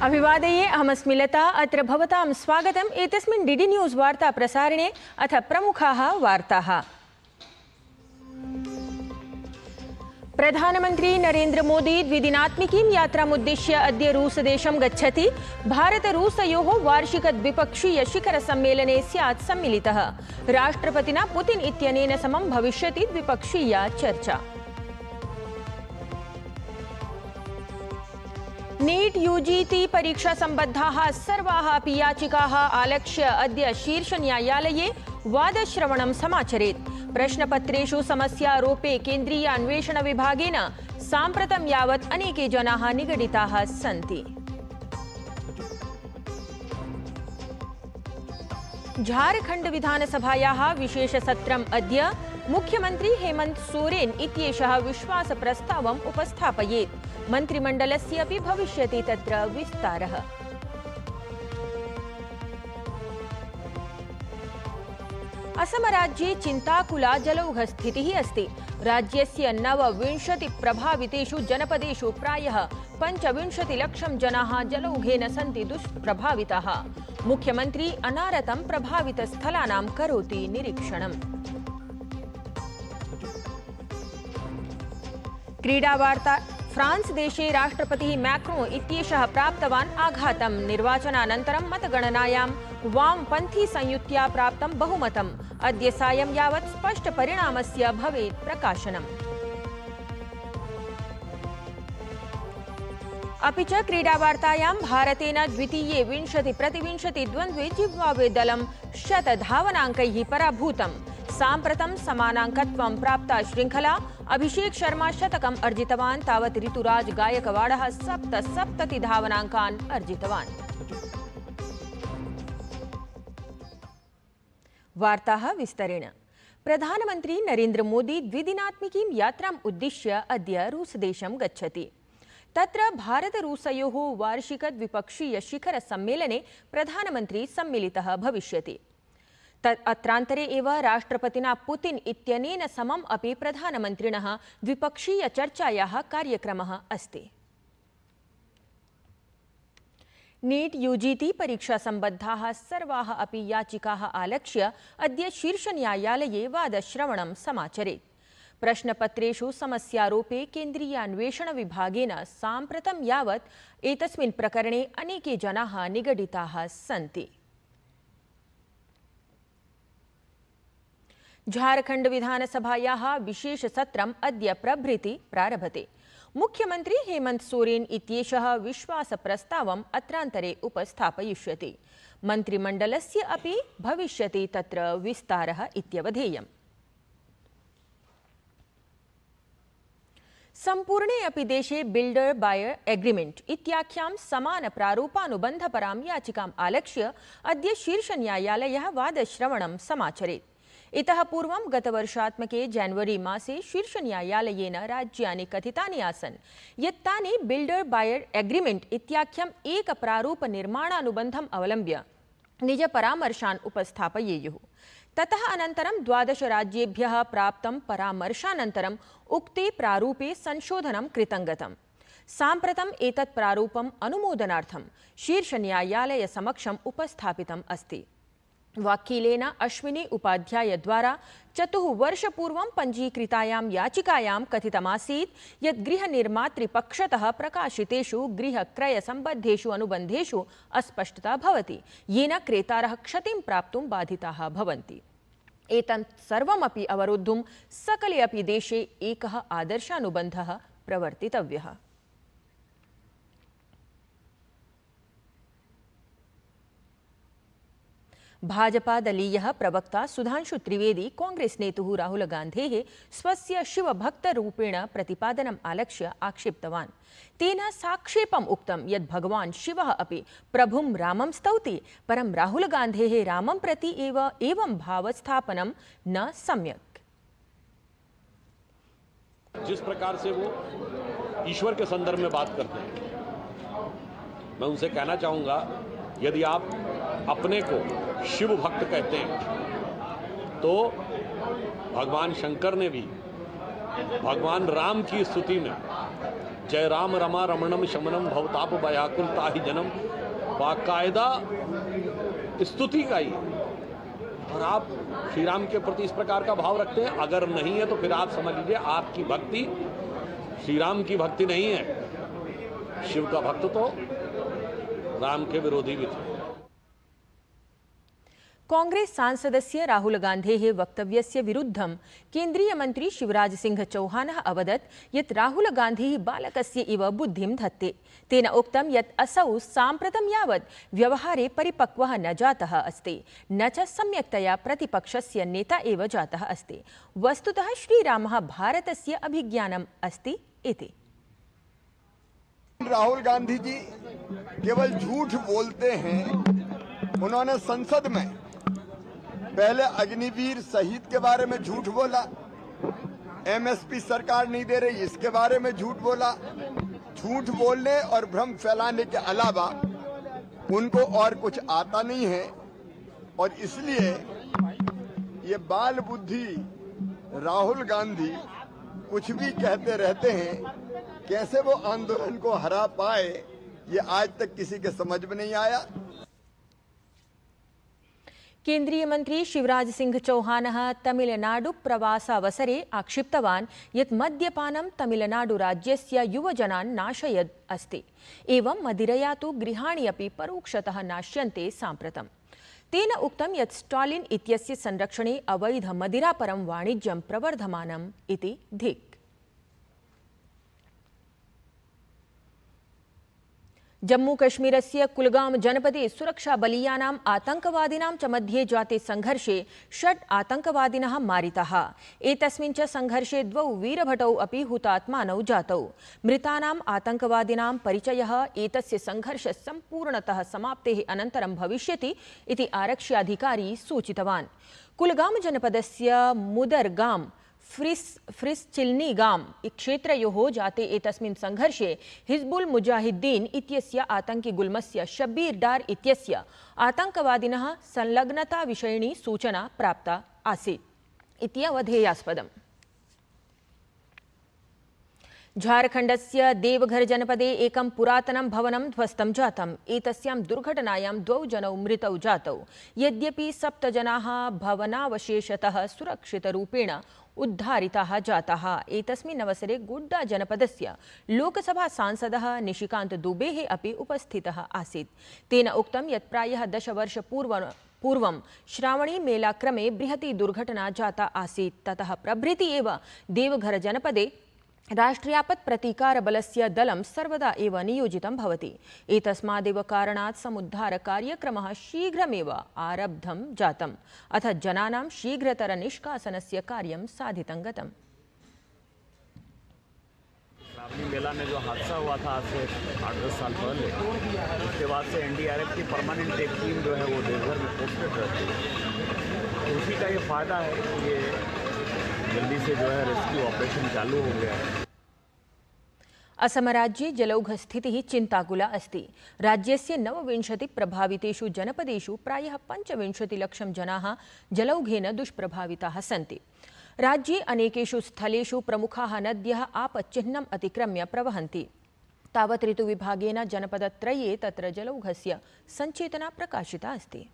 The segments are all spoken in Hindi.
अभिवादये अहमस्मि लता। अत्र भवतां स्वागतम् एतस्मिन् डीडी न्यूज़ वार्ता प्रसारणे। अथ प्रमुखाः वार्ताः। प्रधानमन्त्री नरेन्द्र मोदी द्विदिनात्मिकीं यात्रामुद्दिश्य अद्य रूसदेशं गच्छति। भारत-रूसयोः वार्षिक-द्विपक्षीय-शिखरसम्मेलने स्यात् सम्मिलितः। राष्ट्रपतिना पुतिन इत्यनेन समं भविष्यति द्विपक्षीया चर्चा। नीट यूजीटी परीक्षा संबद्धाः सर्वाः अपि याचिकाः आलक्ष्य अद्य शीर्षन्यायालये वादश्रवणं समाचरेत्। प्रश्नपत्रेषु समस्यारोपे केन्द्रीयान्वेषणविभागेन साम्प्रतं यावत् अनेके जनाः निगडिताः सन्ति। झारखण्ड विधानसभायाः विशेषसत्रम् अद्य। मुख्यमन्त्री हेमन्त सोरेन इत्येषः विश्वासप्रस्तावम् उपस्थापयेत्। मन्त्रिमण्डलस्य अपि भविष्यति तत्र विस्तारः। असमराज्ये चिन्ताकुला जलौघस्थितिः अस्ति। राज्यस्य 29 प्रभावितेषु जनपदेषु प्रायः 25 लक्षं जनाः जलौघेन सन्ति दुष्प्रभाविताः। मुख्यमन्त्री अनारतं प्रभावितस्थलानां करोति निरीक्षणम्। क्रीडावार्ता। फ्रांस देशे राष्ट्रपतिः मैक्रोन इत्येषः प्राप्तवान् आघातम्। निर्वाचनानन्तरं मतगणनायां वामपन्थी संयुत्या प्राप्तं बहुमतम्। अद्य सायं यावत् स्पष्टपरिणामस्य भवेत् प्रकाशनम्। अपि च क्रीडावार्तायां भारतेन द्वितीये 20-20 द्वन्द्वे जिम्बाब्वे दलं 100 धावनाङ्कैः पराभूतम्। साम्प्रतं समानाङ्कत्वं प्राप्ता श्रृङ्खला अभिषेक शर्मा शतकम् अर्जितवान्। तावत् ऋतुराज गायकवाडः 77 धावनाङ्कान् अर्जितवान्। वार्ताः विस्तरेण। प्रधानमन्त्री नरेन्द्र मोदी द्विदिनात्मिकीं यात्राम् उद्दिश्य अद्य रूसदेशं गच्छति। तत्र भारत-रूसयोः वार्षिक-द्विपक्षीय-शिखरसम्मेलने प्रधानमन्त्री सम्मिलितः भविष्यति। अत्रान्तरे एव राष्ट्रपतिना पुतिन इत्यनेन समम् अपि प्रधानमन्त्रिणः द्विपक्षीयचर्चायाः कार्यक्रमः अस्ति। नीट यूजीटी परीक्षा संबद्धाः सर्वाः अपि याचिकाः आलक्ष्य अद्य शीर्षन्यायालये वादश्रवणं समाचरेत्। प्रश्नपत्रेषु समस्यारोपे केन्द्रीयान्वेषणविभागेन साम्प्रतं यावत् एतस्मिन् प्रकरणे अनेके जनाः निगडिताः सन्ति। झारखण्ड विधानसभायाः विशेषसत्रम् अद्य प्रभृति प्रारभते। मुख्यमन्त्री हेमन्त सोरेन इत्येषः विश्वासप्रस्तावम् अत्रान्तरे उपस्थापयिष्यति। मन्त्रिमण्डलस्य अपि भविष्यति तत्र विस्तारः इत्यवधेयम्। सम्पूर्णे अपि देशे बिल्डर बायर एग्रीमेंट इत्याख्यां समानप्रारूपानुबन्धपरां याचिकाम् आलक्ष्य अद्य शीर्षन्यायालयः वादश्रवणं समाचरेत्। इतः पूर्वं गतवर्षात्मके जनवरी मासे शीर्षन्यायालयेन राज्यानि कथितानि आसन् यत् तानि बिल्डर बायर एग्रीमेंट इत्याख्यम् एकप्रारूपनिर्माणानुबन्धम् अवलम्ब्य निजपरामर्शान् उपस्थापयेयुः। ततः अनन्तरं 12 राज्येभ्यः प्राप्तं परामर्शानन्तरम् उक्ते प्रारूपे संशोधनं कृतं गतम्। साम्प्रतम् एतत् प्रारूपम् अनुमोदनार्थं शीर्षन्यायालयसमक्षम् उपस्थापितम् अस्ति। वकीलेन अश्विनी उपाध्याय द्वारा 4 वर्षपूर्वं पञ्जीकृतायां याचिकायां कथितमासीत् यत् गृहनिर्मातृपक्षतः प्रकाशितेषु गृहक्रयसम्बद्धेषु अनुबन्धेषु अस्पष्टता भवति, येन क्रेतारः क्षतिं प्राप्तुं बाधिताः भवन्ति। एतत् सर्वमपि अवरोद्धुं सकले अपि देशे एकः आदर्शानुबन्धः प्रवर्तितव्यः। भाजपा दलीयः प्रवक्ता सुधांशु त्रिवेदी कांग्रेस नेतुः राहुल गान्धेः स्वस्य शिवभक्तरूपेण प्रतिपादनम् आलक्ष्य आक्षिप्तवान्। तेन साक्षेपम् उक्तं यत् भगवान् शिवः अपि प्रभुं रामं स्तौति, परं राहुल गान्धेः रामं प्रति एवं भावस्थापनं न सम्यक्। जिस प्रकार से वो ईश्वर के संदर्भ में बात करते हैं, मैं उनसे कहना चाहूँगा, यदि आप अपने को शिव भक्त कहते हैं तो भगवान शंकर ने भी भगवान राम की स्तुति में जय राम रमा रमणम शमनम भवताप भयाकुल ताहि जनम बाकायदा स्तुति गाई। और आप श्री राम के प्रति इस प्रकार का भाव रखते हैं, अगर नहीं है तो फिर आप समझ लीजिए आपकी भक्ति श्री राम की भक्ति नहीं है। शिव का भक्त तो राम के विरोधी भी थे। कांग्रेस सांसदस्य राहुल गान्धेः वक्तव्यस्य विरुद्धं केन्द्रीय मन्त्री शिवराज सिंह चौहानः अवदत् यत् राहुल गान्धी बालकस्य इव बुद्धिं धत्ते। तेन उक्तं यत् असौ साम्प्रतं यावत् व्यवहारे परिपक्वः न जातः अस्ति, न च सम्यक्तया प्रतिपक्षस्य नेता एव जातः अस्ति। वस्तुतः श्रीरामः भारतस्य अभिज्ञानम् अस्ति इति। राहुल गांधी जी केवल झूठ बोलते हैं। उन्होंने संसद में पहले अग्निवीर शहीद के बारे में झूठ बोला, एमएसपी सरकार नहीं दे रही इसके बारे में झूठ बोला। झूठ बोलने और भ्रम फैलाने के अलावा उनको और कुछ आता नहीं है, और इसलिए ये बाल बुद्धि राहुल गांधी कुछ भी कहते रहते हैं। कैसे वो आंदोलन को हरा पाए ये आज तक किसी के समझ में नहीं आया। केन्द्रीय मन्त्री शिवराज सिंह चौहानः तमिलनाडु प्रवासावसरे आक्षिप्तवान् यत् मद्यपानं तमिलनाडुराज्यस्य युवजनान् नाशयत् अस्ति। एवं मदिरया तु गृहाणि अपि परोक्षतः नाश्यन्ते साम्प्रतम्। तेन उक्तं यत् स्टालिन् इत्यस्य संरक्षणे अवैध मदिरापरं वाणिज्यं प्रवर्धमानम् इति धिक्। जम्मू कश्मीरस्य कुलगाम जनपदे सुरक्षाबलीयानाम् आतंकवादिनां च मध्ये जाते संघर्षे 6 आतंकवादिनः मारिताः। एतस्मिन् च संघर्षे 2 वीरभटौ अपि हुतात्मानौ जातौ। मृतानाम् आतंकवादिनां परिचयः एतस्य संघर्षस्य सम्पूर्णतः समाप्तेः अनन्तरं भविष्यति इति आरक्ष्याधिकारी सूचितवान्। कुलगाम जनपदस्य मुदरगाम फ्रिस्चिल्नीगाम क्षेत्रयोः जाते एतस्मिन् संघर्षे हिजबुल मुजाहिद्दीन इत्यस्य आतंकी गुल्मस्य शब्बीर डार इत्यस्य आतंकवादिनः संलग्नताविषयिणी सूचना प्राप्ता आसीत् इति अवधेयास्पदम्। झारखण्डस्य देवघर जनपदे एकं पुरातनं भवनं ध्वस्तं जातम्। एतस्यां दुर्घटनायां 2 जनौ मृतौ जातौ। यद्यपि 7 जनाः भवनावशेषतः सुरक्षितरूपेण उद्धारिताः जाताः। एतस्मिन् अवसरे गोड्डा जनपदस्य लोकसभा सांसदः निशिकान्त दुबेः अपि उपस्थितः आसीत्। तेन उक्तं यत् प्रायः 10 वर्षपूर्वं श्रावणी मेलाक्रमे बृहती दुर्घटना जाता आसीत्। ततः प्रभृति एव देवघर जनपदे राष्ट्रियापत् प्रतीकारबलस्य दलं सर्वदा एव नियोजितं भवति। एतस्मादेव कारणात् समुद्धारकार्यक्रमः शीघ्रमेव आरब्धं जातम्। अथ जनानां शीघ्रतर निष्कासनस्य कार्यं साधितं गतम्। श्रावणी मेला में जो हादसा हुआ था आज से 8-10 साल पहले, उसके बाद से एनडीआरएफ की परमानेंट एक टीम जो है वो देवघर में पोस्टेड रहती है। तो उसी का ये फायदा है कि ये जल्दी से जो है रेस्क्यू ऑपरेशन चालू हो गया है। असमराज्ये जलौघस्थितिः चिन्ताकुला अस्ति। राज्यस्य 29 प्रभावितेषु जनपदेषु प्रायः 25 लक्षं जनाः जलौघेन दुष्प्रभाविताः सन्ति। राज्ये अनेकेषु स्थलेषु प्रमुखाः नद्यः आपच्चिह्नम् अतिक्रम्य प्रवहन्ति। तावत् ऋतुविभागेन जनपदत्रये तत्र जलौघस्य सञ्चेतना प्रकाशिता अस्ति।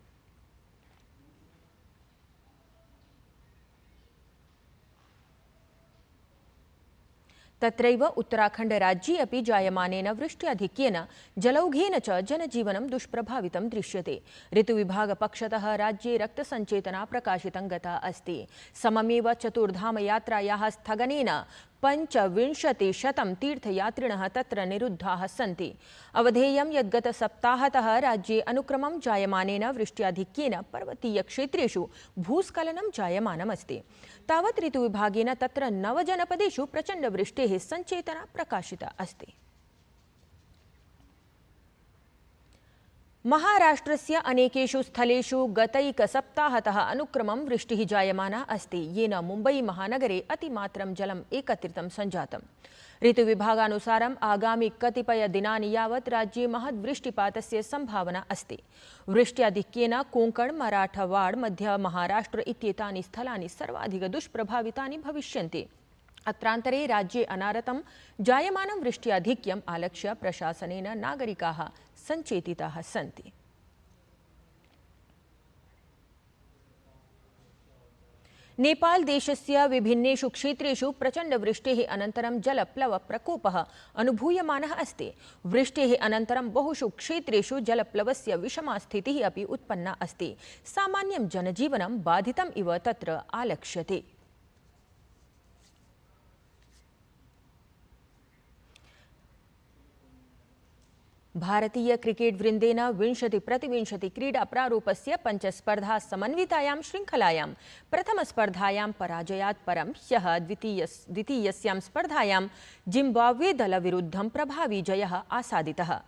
तत्रैव उत्तराखण्ड राज्ये अपि जायमानेन वृष्ट्याधिक्येन जलौघेन च जनजीवनं दुष्प्रभावितं दृश्यते। ऋतुविभागपक्षतः राज्ये रक्तसञ्चेतना प्रकाशितं गता अस्ति। सममेव चतुर्धामयात्रायाः स्थगनेन 25% तीर्थयात्रिणः तत्र निरुद्धाः सन्ति। अवधेयं यत् गतसप्ताहतः राज्ये अनुक्रमं जायमानेन वृष्ट्याधिक्येन पर्वतीयक्षेत्रेषु भूस्खलनं जायमानमस्ति। तावत् ऋतुविभागेन तत्र 9 जनपदेषु प्रचण्डवृष्टेः सञ्चेतना प्रकाशिता अस्ति। महाराष्ट्रस्य अनेकेषु स्थलेषु गतैकसप्ताहतः अनुक्रमं वृष्टिः जायमाना अस्ति, येन मुम्बई महानगरे अतिमात्रं जलम् एकत्रितं सञ्जातम्। ऋतुविभागानुसारम् आगामि कतिपय दिनानि यावत् राज्ये महद्वृष्टिपातस्य संभावना अस्ति। वृष्ट्याधिक्येन कोङ्कण, मराठवाड़, मध्य महाराष्ट्र इत्येतानि स्थलानि सर्वाधिक दुष्प्रभावितानि भविष्यन्ति। अत्रान्तरे राज्ये अनारतं जायमानं वृष्ट्याधिक्यम् आलक्ष्य प्रशासनेन नागरिकाः सञ्चेतिताः सन्ति। नेपाल देशस्य विभिन्नेषु क्षेत्रेषु प्रचण्डवृष्टेः अनन्तरं जलप्लवप्रकोपः अनुभूयमानः अस्ति। वृष्टेः अनन्तरं बहुषु क्षेत्रेषु जलप्लवस्य विषमा स्थितिः अपि उत्पन्ना अस्ति। सामान्यं जनजीवनं बाधितम् इव तत्र आलक्ष्यते। भारतीय क्रिकेट वृन्देन 20-प्रतिविंशति क्रीडा प्रारूपस्य पञ्चस्पर्धा समन्वितायां श्रृङ्खलायां प्रथमस्पर्धायां पराजयात् परं ह्यः द्वितीयस्यां स्पर्धायां जिम्बाब्वे दलविरुद्धं प्रभावी जयः आसादितः।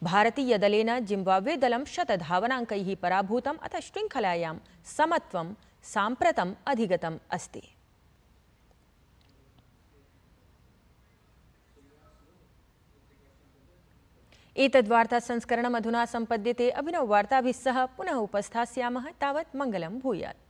भारतीयदलेन जिम्बाब्वे दलं 100 धावनाङ्कैः पराभूतम्, अतः श्रृङ्खलायां समत्वं साम्प्रतम् अधिगतम् अस्ति। एतद्वार्ता संस्करणम् अधुना सम्पद्यते। अभिनववार्ताभिः सह पुनः उपस्थास्यामः। तावत् मङ्गलं भूयात्।